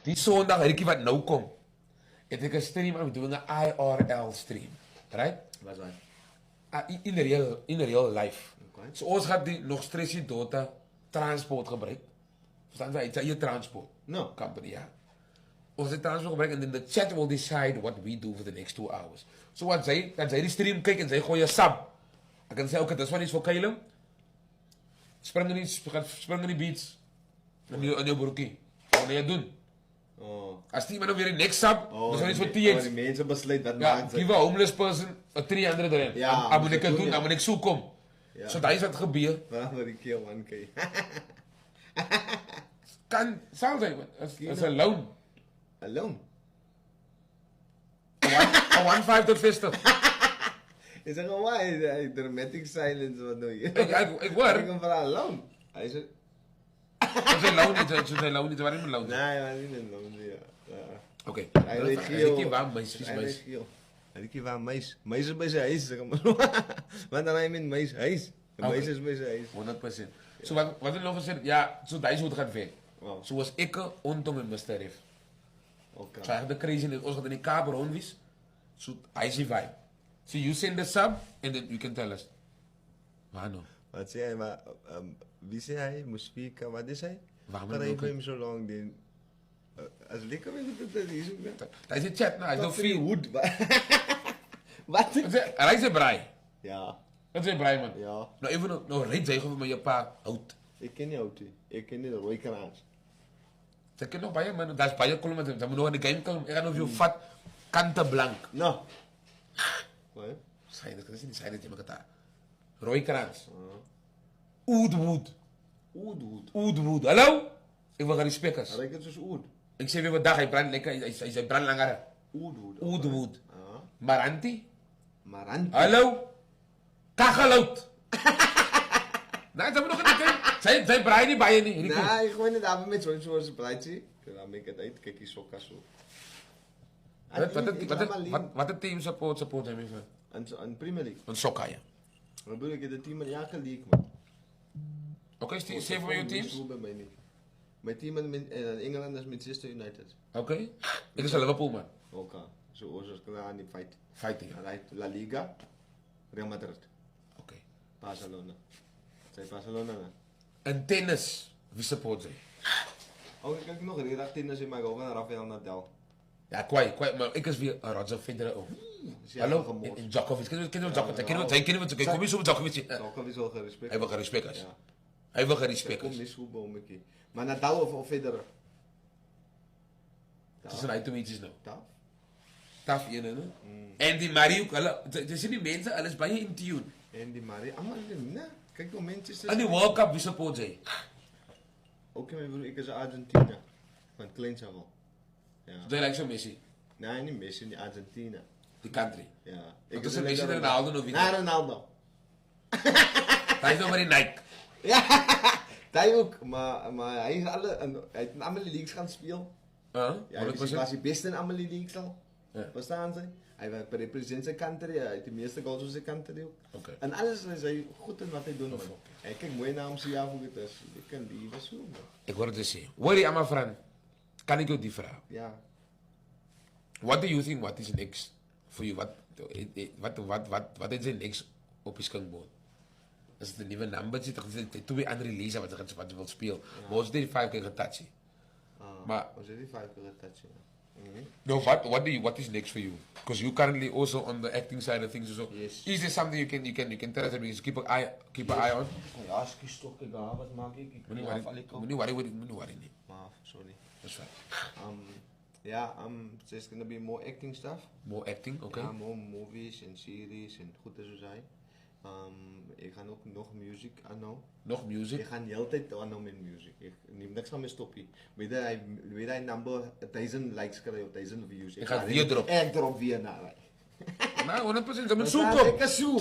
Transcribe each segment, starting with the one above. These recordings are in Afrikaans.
Die Sondag, hierdie wat nou kom, het ek 'n stream, I'm doing 'n IRL stream, right? Wat is dat? In real life. Okay. So ons gaan die nog stressie data transport gebruik. Verstaan jy? It's a transport No. company, ja. Ons het transport gebruik and then the chat will decide what we do for the next 2 hours. So wat sy, dan sy die stream kyk en sy gooi 'n sub. Ek kan sê, okay, dis van iets vir Kylem. Spring in die beats. In jou broekie. Wat gaan jy doen? Oh. As die man nou weer die next sub, dis van iets vir die TH. mense besluit wat Ja, maak give a homeless person a 300 rand. Ja, Dan moet ek moet dit doen, doen, dan ja. moet ek so kom. Ja. So daai is wat gebeur. Wat die keel man kyk. Kan sal sy as 'n loan. Alone. 1.5 tot 50. Is er gewoon why dramatic silence wat nou hier. Ek hoor. Ek kom van alone. Hy sê Sy loan niet, waarin loan? nee, maar nie in alone ja. Oké. Hy lê geel. Ek waar meis. Hy waar meis. Meis is by sy huis. Want dan hy met meis huis. Meis is by sy huis. 100%. So wat het nog gesê? Ja, so daai hoe dit gaan werk. Wow. So was ek ontom met Mr. Ref. Okay. So ek het crazy net ons gaan in die Kaap rondwys. So hy sê vibe. So you send the sub and then you can tell us. Waar nou? Wat sê hy maar wie sê hy moes speak wat is hy? Waarom Kry ook vir hom so lank die as lekker met dit hier so net. Hy sê chat nou, hy Wat sê feel. hoed. Wat? Hy sê braai. Ja. Wat sê braai man? Ja. Nou even nou ry jy vir my 'n paar hout. Ek ken nie hout nie. Ek ken nie die rooi kraans. Ek ken nog baie man, daar's baie kolom met hom. Dan moet nog in die game kom. Ek gaan nog jou vat kante blank. Nou. Wat? Sy dit is nie sy dit jy maak dit. Rooi krans. Oudwood. Oudwood. Hallo? Ek wil gaan die speakers. Ryk dit soos oud. Ek sê weer wat dag hy brand lekker, hy brand langer. Oudwood. Maranti? Maranti. Hallo? Kagelout. Nee, dan moet nog in die game. Sy braai nie baie nie. hierdie kind. Nee, ek gooi net af met soos braaitjie. Dan maak dit uit, kyk hier sokka so. Wat het team support hy mee vir? In Premier League. Van Sokka ja. Maar bedoel ek het 'n team in elke league man. Okay, sê vir my jou teams. By my nie. My team in Engeland is Manchester United. Okay. Ek is 'n Liverpool man. Okay. So ons is klaar in die fight. Fighting. Right, La Liga, Real Madrid, Okay. Barcelona. Sy Barcelona na. In tennis, wie support jy? Ook kyk nog regtig tennis in my golf en Rafael Nadal. Ja, kwai, maar ek is weer Roger Federer ook. Hallo, en Djokovic. Ken jy Djokovic? Ken jy wat kom jy so met Djokovic? Djokovic wil gerespek. Hy wil gerespek as. Ja. Hy wil gerespek Kom as. nie so by hom ekie. Maar Nadal of Federer? Dis 'n itemies nou. Taf. Taf een hè. En die Mario, hulle dis nie mense, hulle is baie in tune. En die Marie, almal nee, kyk hoe Manchester. In die World Cup wie support jy? Okay, my broer, ek is Argentina. Van kleins af al. Ja. Jy like so Messi, Nee, nie Messi, nie Argentina. die country. Ja. Ek is Messi en Ronaldo nog wie? Nee, Ronaldo. Hy is nog maar die Nike. Ja. Daai ook, maar hy is hy het in almal die leagues gaan speel. Ja, hy was die beste in almal die leagues al. Ja. Verstaan jy? Hy represent sy country, hy het die meeste goals vir sy country ook. Okay. En alles is hy goed in wat hy doen. Man. Hy kyk mooi na hom, sê ja, hoe dit is. Ek kan die was so. Man. Ek hoor dit sê. Hoorie ama vriend, kan ek jou die vra? Ja. What do you think what is next for you? Wat is the next op die skinkbord? Is dit 'n nuwe number? Dit is twee ander release wat jy wil speel. Maar ons het die 5 keer getouch. Maar ons het die 5 keer getouch. no, what is next for you? Because you currently also on the acting side of things. So Yes. Is there something you can tell us and just keep an eye on? Ja, skies toch ek daar wat maak ek? Moenie worry nie. Maar sorry. That's fine. There's gonna be more acting stuff. More acting, okay? Ja, more movies en series en goede soos hy. Ek gaan ook nog music aanhou. Nog music? Ek gaan heeltyd aanhou met music. Ek neem niks van my stoppie. Weet hy number 1000 likes kry of 1000 views. Ek gaan weer drop. Ek drop weer na hy. Nou, 100%. Jy moet soek.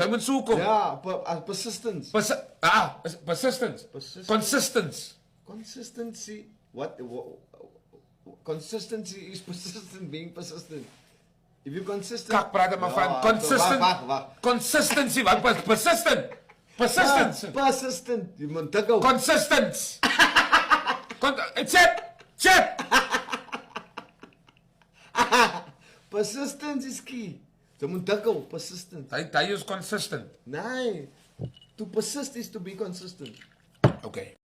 Jy moet soek. Ja, persistence. Persistence. Consistency. What? Consistency is persistent. Being persistent. If you consistent. Kak praat maar van consistent. Wacht. Consistency. Wat persistent? Persistence. Persistent. Jy moet dik hou. Consistence. Chat. Persistence is key. Ze moet dikkel, persistent. Hij is consistent. Nee. To persist is to be consistent. Okay.